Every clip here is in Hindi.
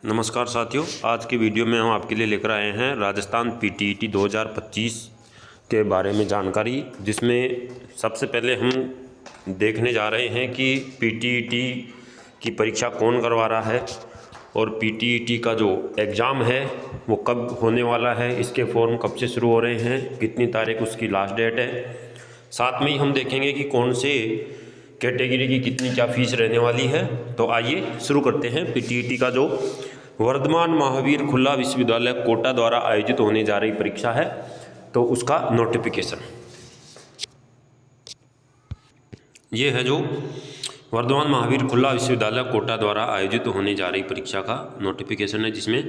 नमस्कार साथियों, आज की वीडियो में हम आपके लिए लेकर आए हैं राजस्थान पीटीईटी 2025 के बारे में जानकारी, जिसमें सबसे पहले हम देखने जा रहे हैं कि पीटीईटी की परीक्षा कौन करवा रहा है और पीटीईटी का जो एग्ज़ाम है वो कब होने वाला है, इसके फॉर्म कब से शुरू हो रहे हैं, कितनी तारीख उसकी लास्ट डेट है। साथ में ही हम देखेंगे कि कौन से कैटेगरी की कितनी क्या फीस रहने वाली है। तो आइए शुरू करते हैं। पीटीईटी का जो वर्धमान महावीर खुला विश्वविद्यालय कोटा द्वारा आयोजित होने जा रही परीक्षा है, तो उसका नोटिफिकेशन ये है। जो वर्धमान महावीर खुला विश्वविद्यालय कोटा द्वारा आयोजित होने जा रही परीक्षा का नोटिफिकेशन है, जिसमें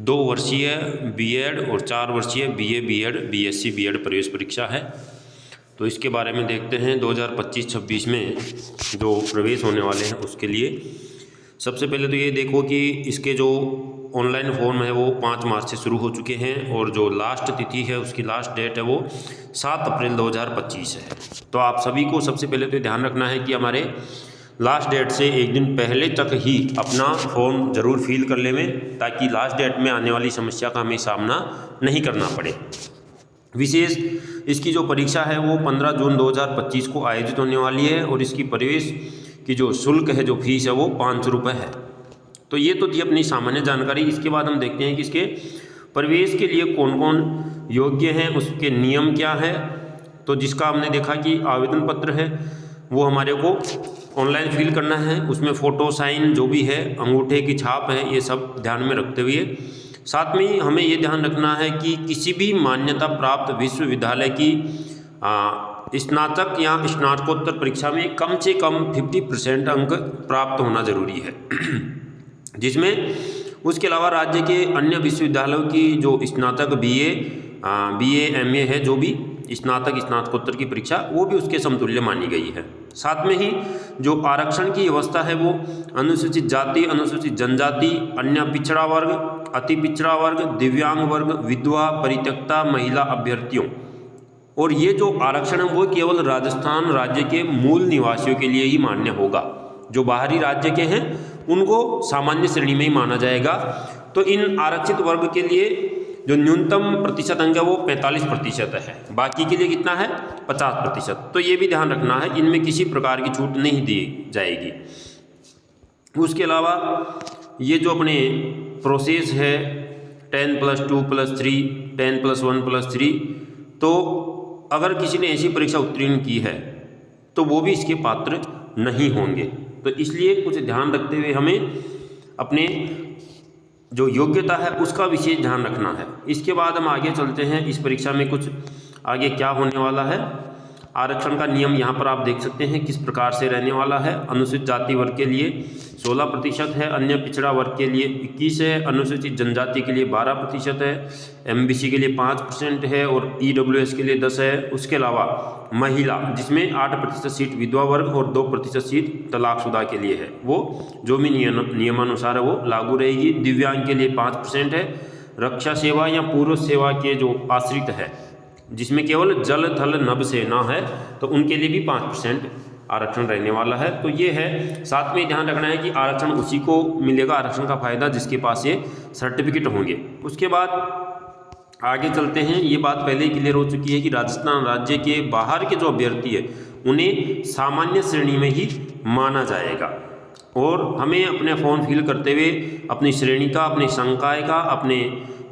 2 वर्षीय बीएड और 4 वर्षीय बीए बीएड बीएससी बीएड प्रवेश परीक्षा है। तो इसके बारे में देखते हैं। 2025-26 में जो प्रवेश होने वाले हैं उसके लिए सबसे पहले तो ये देखो कि इसके जो ऑनलाइन फॉर्म है वो 5 मार्च से शुरू हो चुके हैं और जो लास्ट तिथि है उसकी लास्ट डेट है वो 7 अप्रैल 2025 है। तो आप सभी को सबसे पहले तो ध्यान रखना है कि हमारे लास्ट डेट से एक दिन पहले तक ही अपना फॉर्म ज़रूर फिल कर लें, ताकि लास्ट डेट में आने वाली समस्या का हमें सामना नहीं करना पड़े। विशेष इसकी जो परीक्षा है वो 15 जून 2025 को आयोजित होने वाली है और इसकी प्रवेश की जो शुल्क है, जो फीस है वो 500 रुपये है। तो ये तो थी अपनी सामान्य जानकारी। इसके बाद हम देखते हैं कि इसके प्रवेश के लिए कौन कौन योग्य हैं, उसके नियम क्या है। तो जिसका हमने देखा कि आवेदन पत्र है वो हमारे को ऑनलाइन फिल करना है, उसमें फ़ोटो साइन जो भी है, अंगूठे की छाप है, ये सब ध्यान में रखते हुए साथ में ही हमें ये ध्यान रखना है कि किसी भी मान्यता प्राप्त विश्वविद्यालय की स्नातक या स्नातकोत्तर परीक्षा में कम से कम 50% अंक प्राप्त होना जरूरी है। जिसमें उसके अलावा राज्य के अन्य विश्वविद्यालयों की जो स्नातक बीए एमए है, जो भी स्नातक स्नातकोत्तर की परीक्षा, वो भी उसके समतुल्य मानी गई है। साथ में ही जो आरक्षण की व्यवस्था है वो अनुसूचित जाति, अनुसूचित जनजाति, अन्य पिछड़ा वर्ग, अति पिछड़ा वर्ग, दिव्यांग वर्ग, विधवा, परित्यक्ता महिला अभ्यर्थियों, और ये जो आरक्षण है वो केवल राजस्थान राज्य के मूल निवासियों के लिए ही मान्य होगा। जो बाहरी राज्य के हैं उनको सामान्य श्रेणी में ही माना जाएगा। तो इन आरक्षित वर्ग के लिए जो न्यूनतम प्रतिशत अंक है वो 45% है, बाकी के लिए कितना है 50%। तो ये भी ध्यान रखना है, इनमें किसी प्रकार की छूट नहीं दी जाएगी। उसके अलावा ये जो अपने प्रोसेस है 10+2+3, 10+1+3, तो अगर किसी ने ऐसी परीक्षा उत्तीर्ण की है तो वो भी इसके पात्र नहीं होंगे। तो इसलिए कुछ ध्यान रखते हुए हमें अपने जो योग्यता है उसका विशेष ध्यान रखना है। इसके बाद हम आगे चलते हैं। इस परीक्षा में कुछ आगे क्या होने वाला है। आरक्षण का नियम यहाँ पर आप देख सकते हैं किस प्रकार से रहने वाला है। अनुसूचित जाति वर्ग के लिए 16% है, अन्य पिछड़ा वर्ग के लिए 21 है, अनुसूचित जनजाति के लिए 12% है, एमबीसी के लिए 5% है और ईडब्ल्यूएस के लिए 10 है। उसके अलावा महिला, जिसमें 8% सीट विधवा वर्ग और 2% सीट तलाकशुदा के लिए है, वो जो भी नियमानुसार है वो लागू रहेगी। दिव्यांग के लिए 5% है। रक्षा सेवा या पूर्व सेवा के जो आश्रित है, जिसमें केवल जल थल नभ सेना है, तो उनके लिए भी 5% आरक्षण रहने वाला है। तो ये है। साथ में ध्यान रखना है कि आरक्षण उसी को मिलेगा, आरक्षण का फायदा, जिसके पास ये सर्टिफिकेट होंगे। उसके बाद आगे चलते हैं। ये बात पहले ही क्लियर हो चुकी है कि राजस्थान राज्य के बाहर के जो अभ्यर्थी है उन्हें सामान्य श्रेणी में ही माना जाएगा और हमें अपने फॉर्म फिल करते हुए अपनी श्रेणी का, अपने संकाय का, अपने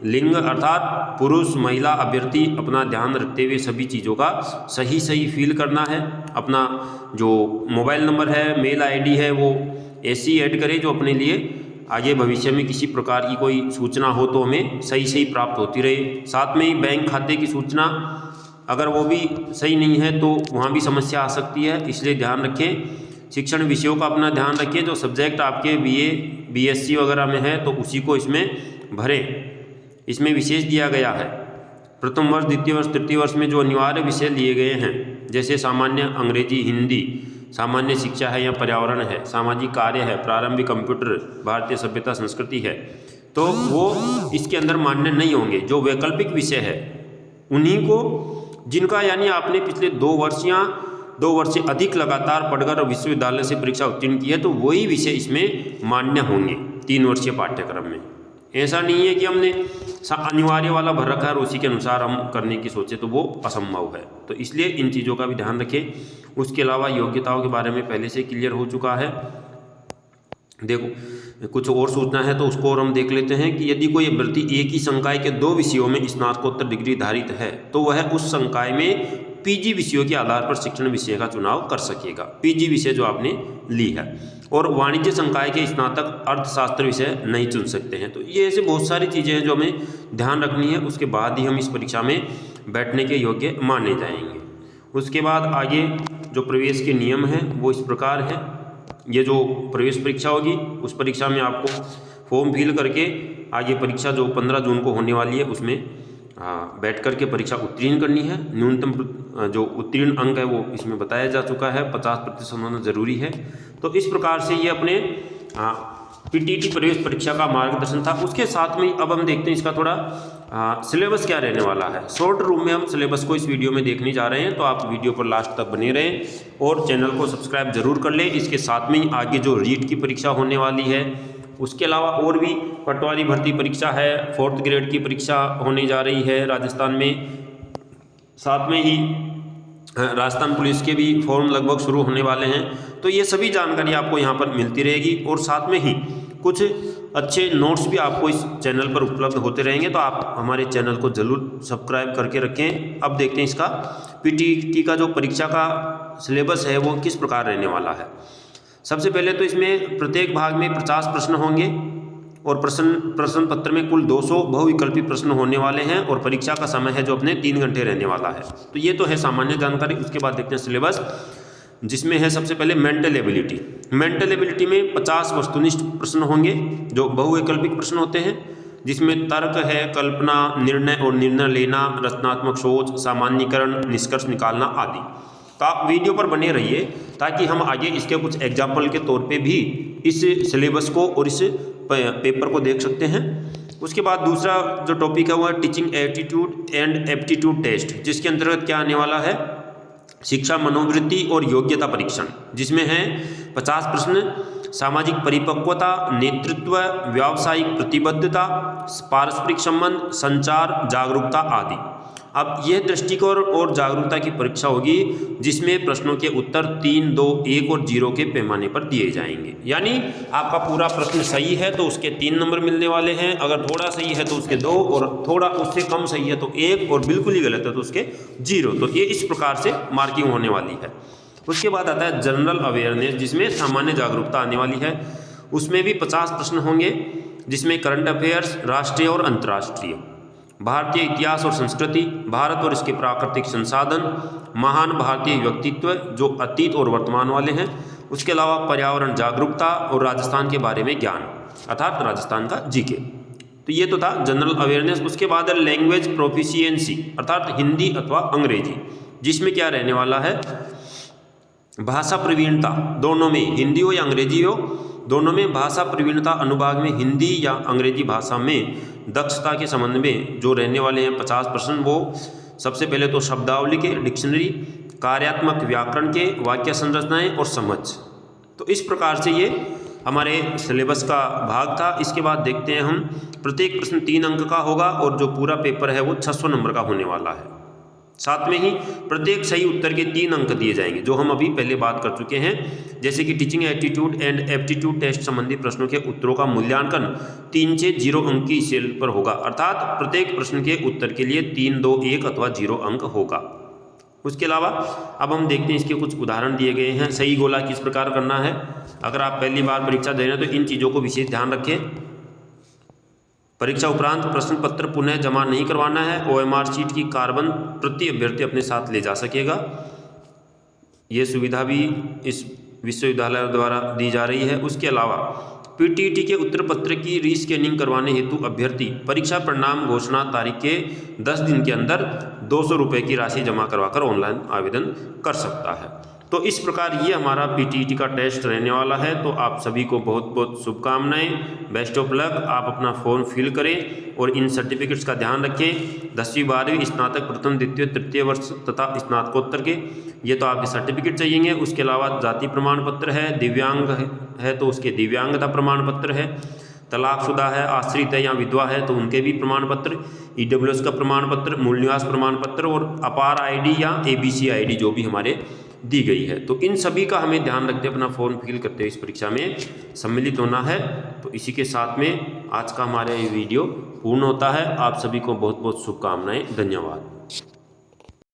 लिंग अर्थात पुरुष महिला अभ्यर्थी अपना ध्यान रखते हुए सभी चीज़ों का सही फिल करना है। अपना जो मोबाइल नंबर है, मेल आईडी है, वो ऐसी ऐड करें जो अपने लिए आगे भविष्य में किसी प्रकार की कोई सूचना हो तो हमें सही प्राप्त होती रहे। साथ में ही बैंक खाते की सूचना अगर वो भी सही नहीं है तो वहाँ भी समस्या आ सकती है, इसलिए ध्यान रखें। शिक्षण विषयों का अपना ध्यान रखें। जो सब्जेक्ट आपके बीए बीएससी वगैरह में है तो उसी को इसमें भरें। इसमें विशेष दिया गया है प्रथम वर्ष, द्वितीय वर्ष, तृतीय वर्ष में जो अनिवार्य विषय लिए गए हैं, जैसे सामान्य अंग्रेजी, हिंदी, सामान्य शिक्षा है या पर्यावरण है, सामाजिक कार्य है, प्रारंभिक कंप्यूटर, भारतीय सभ्यता संस्कृति है, तो वो इसके अंदर मान्य नहीं होंगे। जो वैकल्पिक विषय है उन्हीं को, जिनका यानी आपने पिछले 2 वर्ष या 2 वर्ष से अधिक लगातार पढ़कर विश्वविद्यालय से परीक्षा उत्तीर्ण की है, तो वही विषय इसमें मान्य होंगे। 3 वर्षीय पाठ्यक्रम में। ऐसा नहीं है कि हमने अनिवार्य वाला भर रखा है और उसी के अनुसार हम करने की सोचे, तो वो असंभव है। तो इसलिए इन चीज़ों का भी ध्यान रखें। उसके अलावा योग्यताओं के बारे में पहले से क्लियर हो चुका है। देखो कुछ और सूचना है तो उसको और हम देख लेते हैं कि यदि कोई अभ्यर्थी एक ही संकाय के 2 विषयों में स्नातकोत्तर डिग्री धारित है तो वह उस संकाय में पीजी विषयों के आधार पर शिक्षण विषय का चुनाव कर सकेगा। पीजी विषय जो आपने ली है, और वाणिज्य संकाय के स्नातक अर्थशास्त्र विषय नहीं चुन सकते हैं। तो ये ऐसे बहुत सारी चीज़ें हैं जो हमें ध्यान रखनी है, उसके बाद ही हम इस परीक्षा में बैठने के योग्य माने जाएंगे। उसके बाद आगे जो प्रवेश के नियम हैं वो इस प्रकार है। ये जो प्रवेश परीक्षा होगी उस परीक्षा में आपको फॉर्म फिल करके आगे परीक्षा जो 15 जून को होने वाली है उसमें बैठ कर के परीक्षा उत्तीर्ण करनी है। न्यूनतम जो उत्तीर्ण अंक है वो इसमें बताया जा चुका है, 50% होना जरूरी है। तो इस प्रकार से ये अपने पीटीटी प्रवेश परीक्षा का मार्गदर्शन था। उसके साथ में अब हम देखते हैं इसका थोड़ा सिलेबस क्या रहने वाला है। शॉर्ट रूप में हम सिलेबस को इस वीडियो में देखने जा रहे हैं, तो आप वीडियो पर लास्ट तक बने रहें और चैनल को सब्सक्राइब जरूर कर लें। इसके साथ में ही आगे जो रीट की परीक्षा होने वाली है, उसके अलावा और भी पटवारी भर्ती परीक्षा है, 4th ग्रेड की परीक्षा होने जा रही है राजस्थान में। साथ में ही राजस्थान पुलिस के भी फॉर्म लगभग शुरू होने वाले हैं। तो ये सभी जानकारी आपको यहाँ पर मिलती रहेगी और साथ में ही कुछ अच्छे नोट्स भी आपको इस चैनल पर उपलब्ध होते रहेंगे। तो आप हमारे चैनल को जरूर सब्सक्राइब करके रखें। अब देखते हैं इसका पीटीटी का जो परीक्षा का सिलेबस है वो किस प्रकार रहने वाला है। सबसे पहले तो इसमें प्रत्येक भाग में 50 प्रश्न होंगे और प्रश्न पत्र में कुल 200 बहुविकल्पी प्रश्न होने वाले हैं और परीक्षा का समय है जो अपने 3 घंटे रहने वाला है। तो ये तो है सामान्य जानकारी। उसके बाद देखते हैं सिलेबस, जिसमें है सबसे पहले मेंटल एबिलिटी। मेंटल एबिलिटी में 50 वस्तुनिष्ठ प्रश्न होंगे जो बहुविकल्पिक प्रश्न होते हैं, जिसमें तर्क है, कल्पना, निर्णय और निर्णय लेना, रचनात्मक सोच, सामान्यीकरण, निष्कर्ष निकालना आदि। तो आप वीडियो पर बने रहिए ताकि हम आगे इसके कुछ एग्जाम्पल के तौर पे भी इस सिलेबस को और इस पेपर को देख सकते हैं। उसके बाद दूसरा जो टॉपिक है वो है teaching attitude and aptitude test, जिसके अंतर्गत क्या आने वाला है, शिक्षा मनोवृत्ति और योग्यता परीक्षण, जिसमें है 50 प्रश्न, सामाजिक परिपक्वता, नेतृत्व, व्यावसायिक प्रतिबद्धता, पारस्परिक संबंध, संचार, जागरूकता आदि। अब यह दृष्टिकोण और जागरूकता की परीक्षा होगी, जिसमें प्रश्नों के उत्तर 3, 2, 1 और 0 के पैमाने पर दिए जाएंगे। यानी आपका पूरा प्रश्न सही है तो उसके 3 नंबर मिलने वाले हैं, अगर थोड़ा सही है तो उसके 2, और थोड़ा उससे कम सही है तो 1, और बिल्कुल ही गलत है तो उसके 0। तो ये इस प्रकार से मार्किंग होने वाली है। उसके बाद आता है जनरल अवेयरनेस, जिसमें सामान्य जागरूकता आने वाली है। उसमें भी 50 प्रश्न होंगे, जिसमें करंट अफेयर्स, राष्ट्रीय और अंतर्राष्ट्रीय, भारतीय इतिहास और संस्कृति, भारत और इसके प्राकृतिक संसाधन, महान भारतीय व्यक्तित्व जो अतीत और वर्तमान वाले हैं, उसके अलावा पर्यावरण जागरूकता और राजस्थान के बारे में ज्ञान, अर्थात राजस्थान का जीके। तो ये तो था जनरल अवेयरनेस। उसके बाद है लैंग्वेज प्रोफिशिएंसी, अर्थात हिंदी अथवा अंग्रेजी, जिसमें क्या रहने वाला है, भाषा प्रवीणता, दोनों में हिंदी हो या अंग्रेजी हो, दोनों में भाषा प्रवीणता अनुभाग में हिंदी या अंग्रेजी भाषा में दक्षता के संबंध में जो रहने वाले हैं 50 प्रश्न, वो सबसे पहले तो शब्दावली के, डिक्शनरी, कार्यात्मक व्याकरण के, वाक्य संरचनाएं और समझ। तो इस प्रकार से ये हमारे सिलेबस का भाग था। इसके बाद देखते हैं हम, प्रत्येक प्रश्न 3 अंक का होगा और जो पूरा पेपर है वो 600 नंबर का होने वाला है। साथ में ही प्रत्येक सही उत्तर के 3 अंक दिए जाएंगे, जो हम अभी पहले बात कर चुके हैं। जैसे कि teaching attitude and aptitude test संबंधी प्रश्नों के उत्तरों का मूल्यांकन 3 से 0 अंक की स्केल पर होगा, अर्थात प्रत्येक प्रश्न के उत्तर के लिए 3, 2, 1 अथवा 0 अंक होगा। उसके अलावा अब हम देखते हैं, इसके कुछ उदाहरण दिए गए हैं। सही गोला किस प्रकार करना है, अगर आप पहली बार परीक्षा दे रहे हैं तो इन चीज़ों को विशेष ध्यान रखें। परीक्षा उपरांत प्रश्न पत्र पुनः जमा नहीं करवाना है। OMR शीट की कार्बन प्रति अभ्यर्थी अपने साथ ले जा सकेगा। ये सुविधा भी इस विश्वविद्यालय द्वारा दी जा रही है। उसके अलावा पीटीटी के उत्तर पत्र की रीस्कैनिंग करवाने हेतु अभ्यर्थी परीक्षा परिणाम घोषणा तारीख के 10 दिन के अंदर 200 रुपये की राशि जमा करवाकर ऑनलाइन आवेदन कर सकता है। तो इस प्रकार ये हमारा पीटीटी का टेस्ट रहने वाला है। तो आप सभी को बहुत बहुत शुभकामनाएं, बेस्ट ऑफ लक। आप अपना फॉर्म फिल करें और इन सर्टिफिकेट्स का ध्यान रखें। 10वीं 12वीं, स्नातक प्रथम द्वितीय तृतीय वर्ष तथा स्नातकोत्तर के, ये तो आपके सर्टिफिकेट चाहिए। उसके अलावा जाति प्रमाण पत्र है, दिव्यांग है तो उसके दिव्यांगता प्रमाण पत्र है, तलाकशुदा है, आश्रित है या विधवा है तो उनके भी प्रमाण पत्र, ईडब्ल्यूएस का प्रमाण पत्र, मूल निवास प्रमाण पत्र और अपार आईडी या एबीसी आईडी जो भी हमारे दी गई है। तो इन सभी का हमें ध्यान रखते अपना फॉर्म फिल करते हुए इस परीक्षा में सम्मिलित होना है। तो इसी के साथ में आज का हमारा ये वीडियो पूर्ण होता है। आप सभी को बहुत बहुत शुभकामनाएं। धन्यवाद।